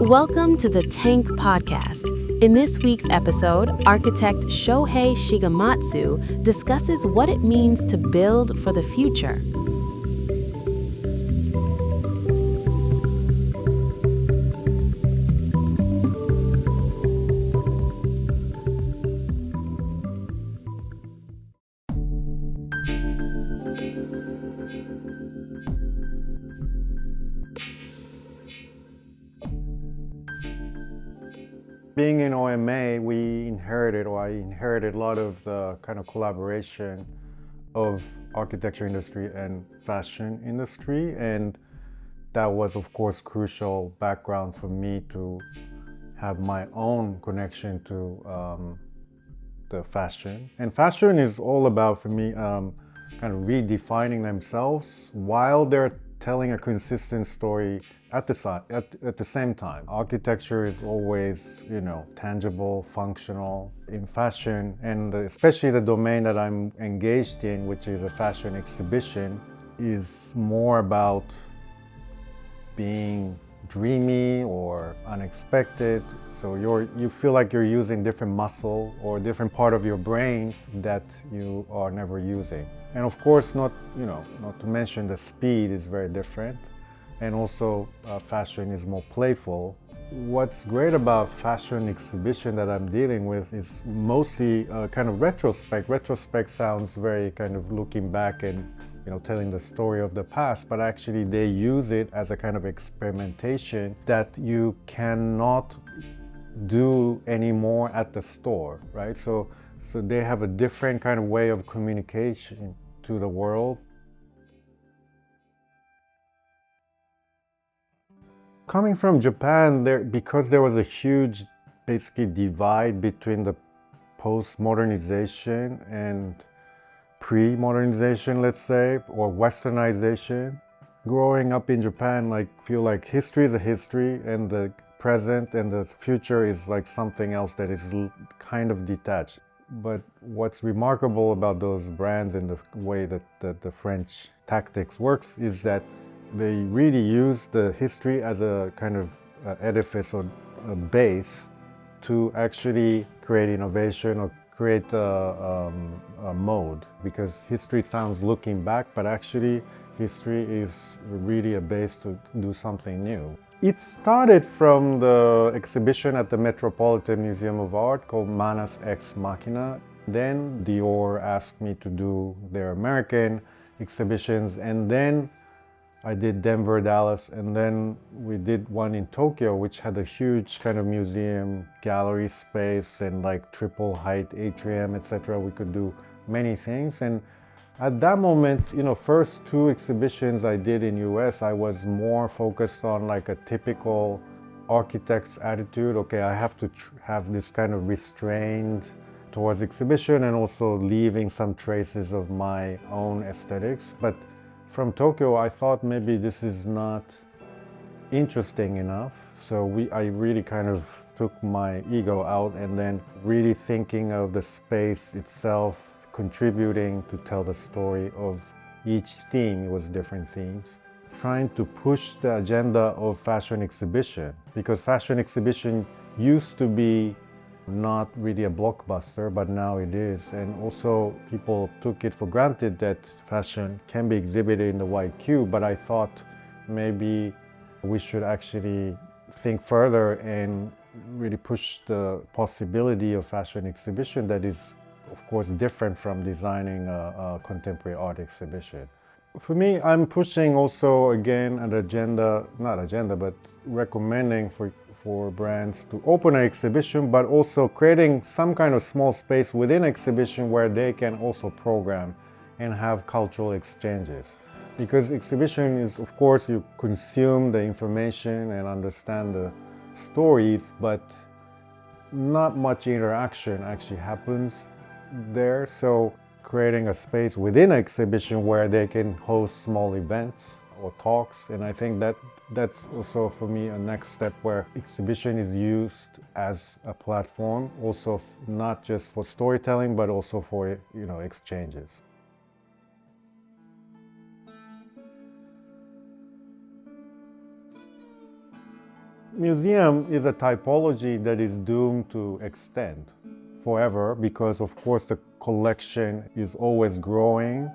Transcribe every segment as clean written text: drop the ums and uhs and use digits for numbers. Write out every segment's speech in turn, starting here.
Welcome to the Tank Podcast. In this week's episode, architect Shohei Shigematsu discusses what it means to build for the future. Being in OMA, I inherited a lot of the kind of collaboration of architecture industry and fashion industry. And that was, of course, crucial background for me to have my own connection to the fashion. And fashion is all about, for me, kind of redefining themselves while they're telling a consistent story at the same time. Architecture is always, tangible, functional. In fashion, and especially the domain that I'm engaged in, which is a fashion exhibition, is more about being dreamy or unexpected. So you feel like you're using different muscle or different part of your brain that you are never using. And of course, not to mention the speed is very different. And also fashion is more playful. What's great about fashion exhibition that I'm dealing with is mostly kind of retrospect. Retrospect sounds very kind of looking back and telling the story of the past, but actually they use it as a kind of experimentation that you cannot do anymore at the store, right? So they have a different kind of way of communication to the world. Coming from Japan, because there was a huge, basically, divide between the post-modernization and pre-modernization, let's say, or westernization. Growing up in Japan, feel like history is a history, and the present and the future is like something else that is kind of detached. But what's remarkable about those brands and the way that the French tactics works is that they really use the history as a kind of edifice or a base to actually create innovation or create a mode. Because history sounds looking back, but actually history is really a base to do something new. It started from the exhibition at the Metropolitan Museum of Art called Manas Ex Machina. Then Dior asked me to do their American exhibitions, and then I did Denver, Dallas, and then we did one in Tokyo, which had a huge kind of museum gallery space and like triple height atrium, etc. We could do many things. And at that moment, first two exhibitions I did in US, I was more focused on like a typical architect's attitude. Okay, I have to have this kind of restrained towards exhibition and also leaving some traces of my own aesthetics. But from Tokyo, I thought maybe this is not interesting enough. So I really kind of took my ego out and then really thinking of the space itself, contributing to tell the story of each theme. It was different themes. Trying to push the agenda of fashion exhibition, because fashion exhibition used to be not really a blockbuster, but now it is. And also people took it for granted that fashion can be exhibited in the white cube, but I thought maybe we should actually think further and really push the possibility of fashion exhibition that is, of course, different from designing a contemporary art exhibition. For me, I'm pushing also, again, but recommending for brands to open an exhibition, but also creating some kind of small space within exhibition where they can also program and have cultural exchanges. Because exhibition is, of course, you consume the information and understand the stories, but not much interaction actually happens there. So creating a space within an exhibition where they can host small events or talks, and I think that's also for me a next step where exhibition is used as a platform, also not just for storytelling but also for exchanges. museum is a typology that is doomed to extend forever because, of course, the collection is always growing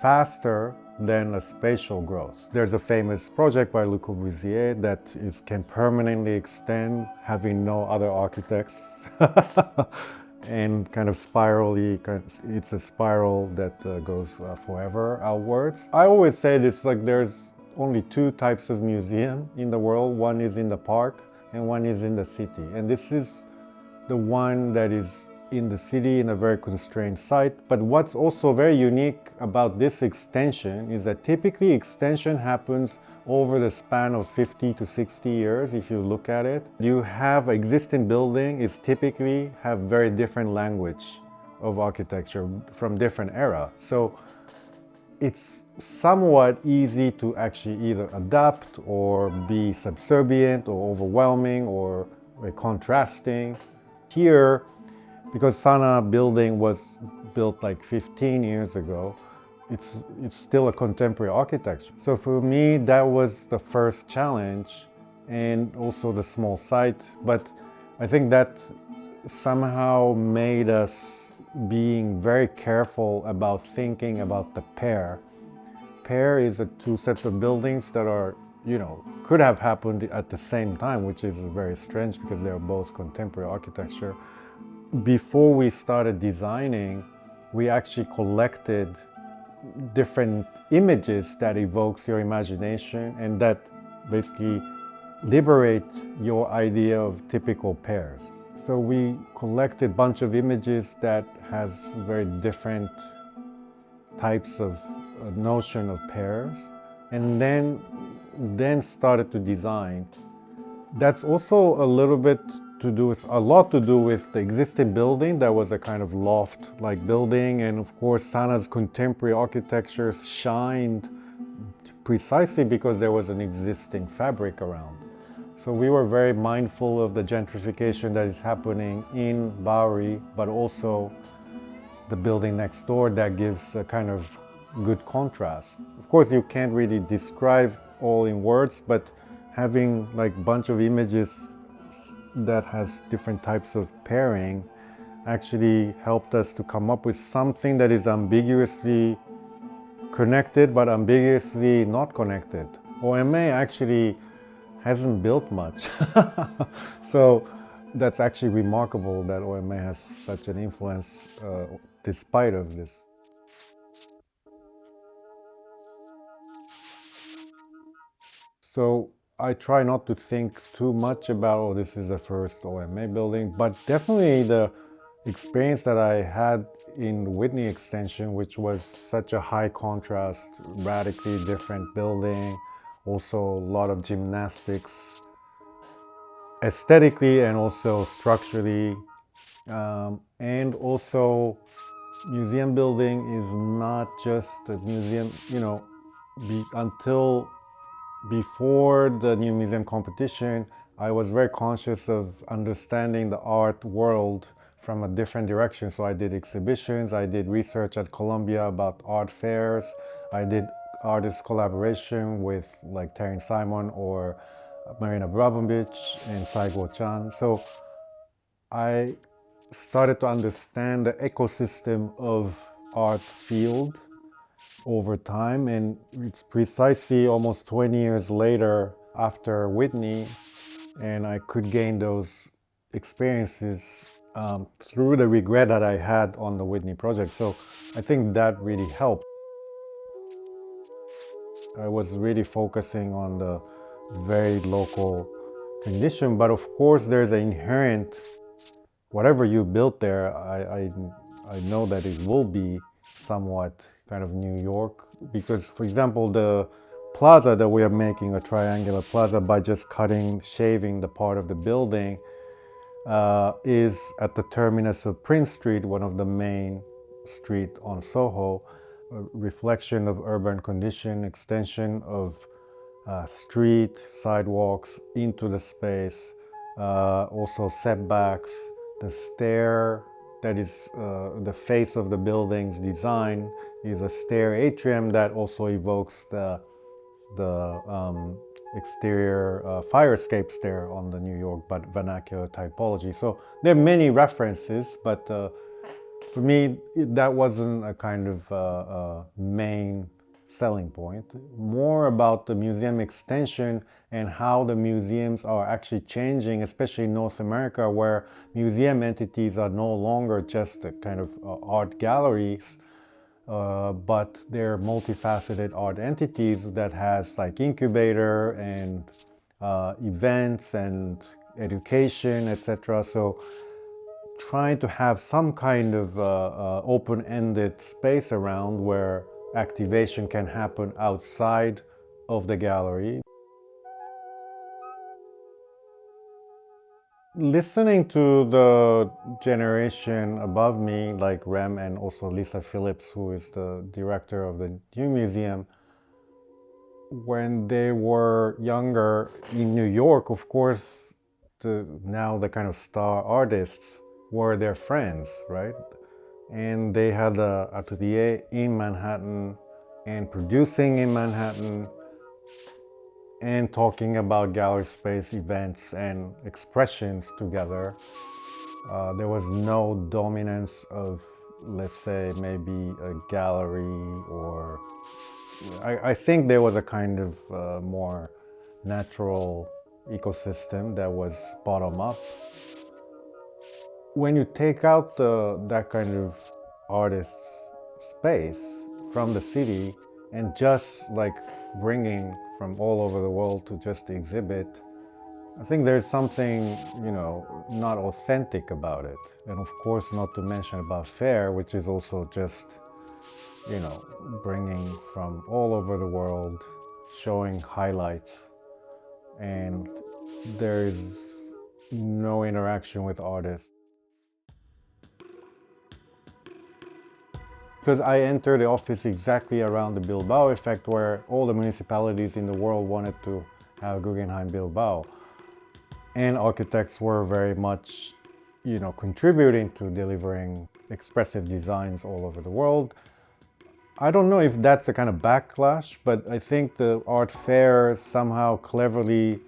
faster than a spatial growth. There's a famous project by Le Corbusier that can permanently extend, having no other architects, and kind of spirally, it's a spiral that goes forever outwards. I always say this, like there's only two types of museum in the world. One is in the park and one is in the city. And this is the one that is in the city in a very constrained site. But what's also very unique about this extension is that typically extension happens over the span of 50 to 60 years. If you look at it, you have existing building is typically have very different language of architecture from different era. So it's somewhat easy to actually either adapt or be subservient or overwhelming or contrasting. Here, because Sana building was built like 15 years ago, it's still a contemporary architecture. So for me, that was the first challenge, and also the small site. But I think that somehow made us being very careful about thinking about the pair. Pair is two sets of buildings that are, could have happened at the same time, which is very strange because they're both contemporary architecture. Before we started designing, we actually collected different images that evokes your imagination and that basically liberate your idea of typical pairs. So we collected a bunch of images that has very different types of notion of pairs, and then started to design. That's also a lot to do with the existing building that was a kind of loft-like building, and of course Sana's contemporary architecture shined precisely because there was an existing fabric around. So we were very mindful of the gentrification that is happening in Bowery, but also the building next door that gives a kind of good contrast. Of course, you can't really describe all in words, but having like a bunch of images that has different types of pairing actually helped us to come up with something that is ambiguously connected but ambiguously not connected. OMA actually hasn't built much. So that's actually remarkable that OMA has such an influence despite of this. So I try not to think too much about, oh, this is the first OMA building, but definitely the experience that I had in Whitney Extension, which was such a high contrast, radically different building, also a lot of gymnastics, aesthetically and also structurally, and also museum building is not just a museum, until before the new museum competition, I was very conscious of understanding the art world from a different direction. So I did exhibitions, I did research at Columbia about art fairs, I did artist collaboration with like Taryn Simon or Marina Abramovich and Saigo Chan. So I started to understand the ecosystem of art field over time, and it's precisely almost 20 years later after Whitney, and I could gain those experiences through the regret that I had on the Whitney project. So I think that really helped. I was really focusing on the very local condition, but of course there's an inherent, whatever you built there, I know that it will be somewhat kind of New York, because for example the plaza that we are making, a triangular plaza, by just shaving the part of the building, is at the terminus of Prince Street, one of the main street on Soho, a reflection of urban condition, extension of street, sidewalks into the space, also setbacks, the stair that is the face of the building's design is a stair atrium that also evokes the exterior fire escapes there on the New York but vernacular typology. So there are many references, but for me, that wasn't a kind of main selling point. More about the museum extension and how the museums are actually changing, especially in North America, where museum entities are no longer just a kind of art galleries, but they're multifaceted art entities that has like incubator and events and education, etc. So trying to have some kind of open-ended space around where activation can happen outside of the gallery. Listening to the generation above me, like Rem and also Lisa Phillips, who is the director of the new museum, when they were younger in New York, of course, now the kind of star artists were their friends, right? And they had an atelier in Manhattan and producing in Manhattan and talking about gallery space events and expressions together. There was no dominance of, let's say, maybe a gallery, or I think there was a kind of more natural ecosystem that was bottom up. When you take out that kind of artist's space from the city and just like bringing from all over the world to just exhibit, I think there's something, not authentic about it. And of course, not to mention about fair, which is also just, bringing from all over the world, showing highlights, and there is no interaction with artists. Because I entered the office exactly around the Bilbao effect, where all the municipalities in the world wanted to have Guggenheim Bilbao. And architects were very much, contributing to delivering expressive designs all over the world. I don't know if that's a kind of backlash, but I think the art fair somehow cleverly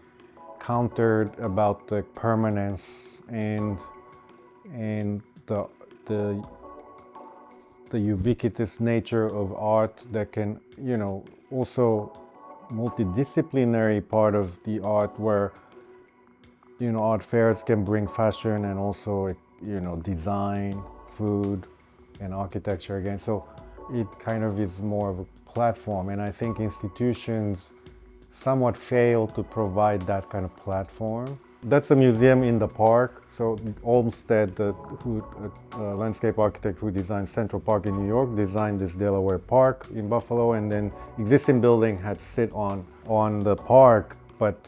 countered about the permanence and the ubiquitous nature of art that can, also multidisciplinary part of the art where, art fairs can bring fashion and also, design, food, and architecture again. So it kind of is more of a platform. And I think institutions somewhat fail to provide that kind of platform. That's a museum in the park. So Olmsted, the landscape architect who designed Central Park in New York, designed this Delaware Park in Buffalo, and then existing building had sit on the park. But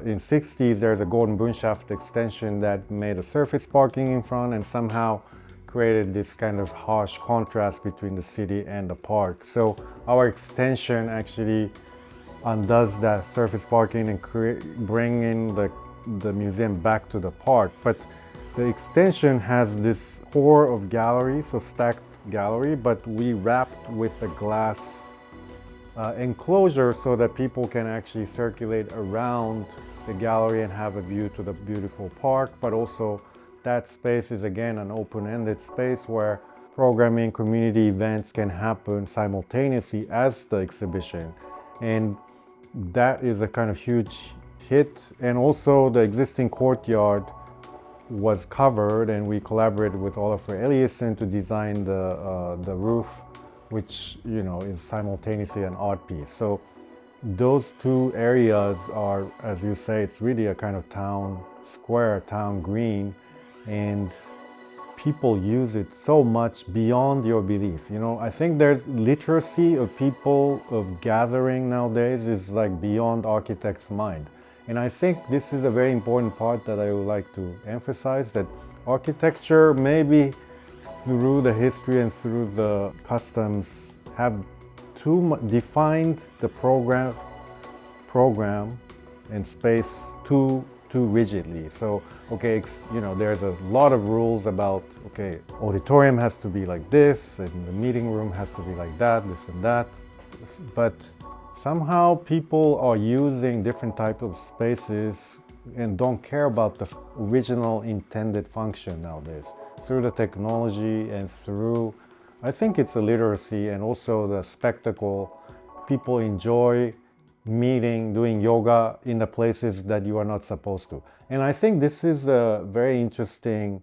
in 60s, there's a Gordon Bunshaft extension that made a surface parking in front and somehow created this kind of harsh contrast between the city and the park. So our extension actually undoes that surface parking and bring in the museum back to the park. But the extension has this core of gallery, so stacked gallery, but we wrapped with a glass enclosure so that people can actually circulate around the gallery and have a view to the beautiful park. But also that space is again an open-ended space where programming, community events can happen simultaneously as the exhibition. And that is a kind of huge hit. And also the existing courtyard was covered, and we collaborated with Oliver Eliasson to design the roof, which is simultaneously an art piece. So those two areas are, as you say, it's really a kind of town square, town green, and people use it so much beyond your belief. I think there's literacy of people of gathering nowadays is like beyond architects' mind. And I think this is a very important part that I would like to emphasize, that architecture, maybe through the history and through the customs, have defined the program and space too rigidly. So, okay, there's a lot of rules about, okay, auditorium has to be like this, and the meeting room has to be like that, this and that. But Somehow people are using different types of spaces and don't care about the original intended function nowadays. Through the technology and through, I think it's the literacy and also the spectacle, people enjoy meeting, doing yoga in the places that you are not supposed to. And I think this is a very interesting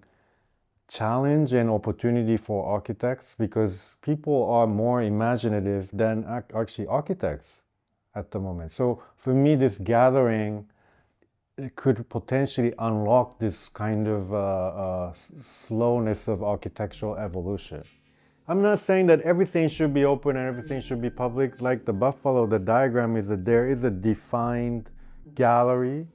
challenge and opportunity for architects because people are more imaginative than actually architects at the moment. So for me, this gathering, it could potentially unlock this kind of slowness of architectural evolution. I'm not saying that everything should be open and everything should be public. Like the Buffalo, the diagram is that there is a defined gallery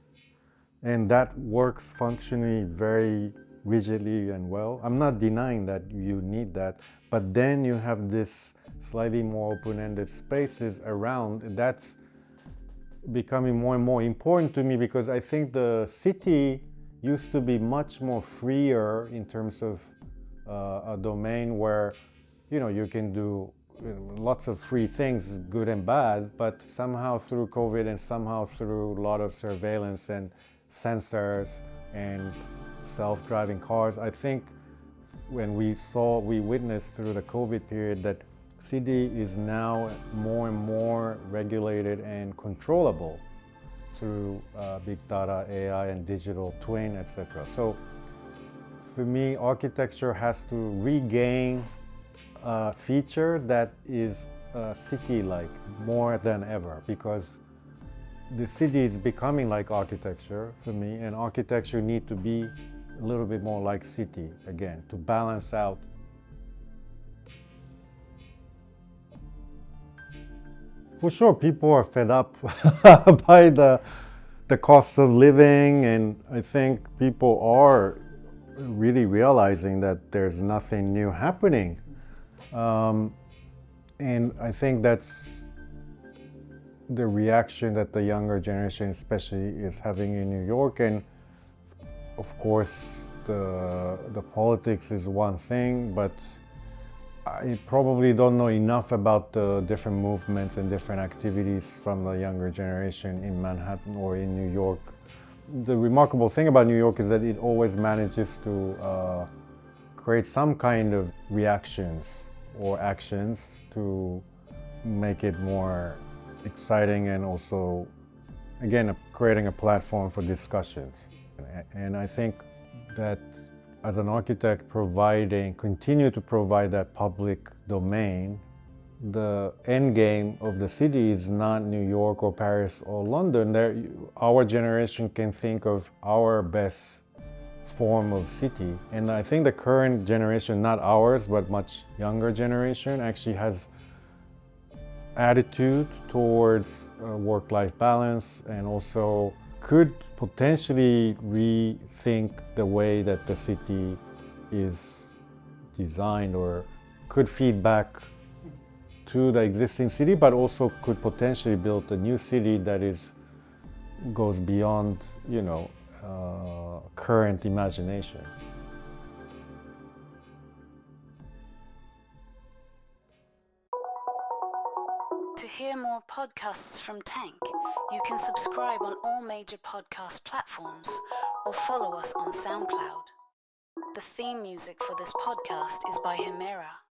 and that works functionally very rigidly and well. I'm not denying that you need that, but then you have this slightly more open-ended spaces around, and that's becoming more and more important to me because I think the city used to be much more freer in terms of a domain where you can do lots of free things, good and bad, but somehow through COVID and somehow through a lot of surveillance and sensors and self-driving cars, I think when we witnessed through the COVID period that city is now more and more regulated and controllable through big data, AI, and digital twin, etc. So for me, architecture has to regain a feature that is city-like more than ever because the city is becoming like architecture for me, and architecture need to be a little bit more like city again to balance out. For sure, people are fed up by the cost of living, and I think people are really realizing that there's nothing new happening. And I think that's the reaction that the younger generation especially is having in New York. And of course, the politics is one thing, but I probably don't know enough about the different movements and different activities from the younger generation in Manhattan or in New York. The remarkable thing about New York is that it always manages to create some kind of reactions or actions to make it more exciting and also, again, creating a platform for discussions. And I think that as an architect continue to provide that public domain, the end game of the city is not New York or Paris or London. Our generation can think of our best form of city. And I think the current generation, not ours, but much younger generation, actually has attitude towards work-life balance and also could potentially rethink the way that the city is designed or could feed back to the existing city, but also could potentially build a new city that goes beyond, current imagination. To hear more podcasts from Tank, you can subscribe on all major podcast platforms or follow us on SoundCloud. The theme music for this podcast is by Himera.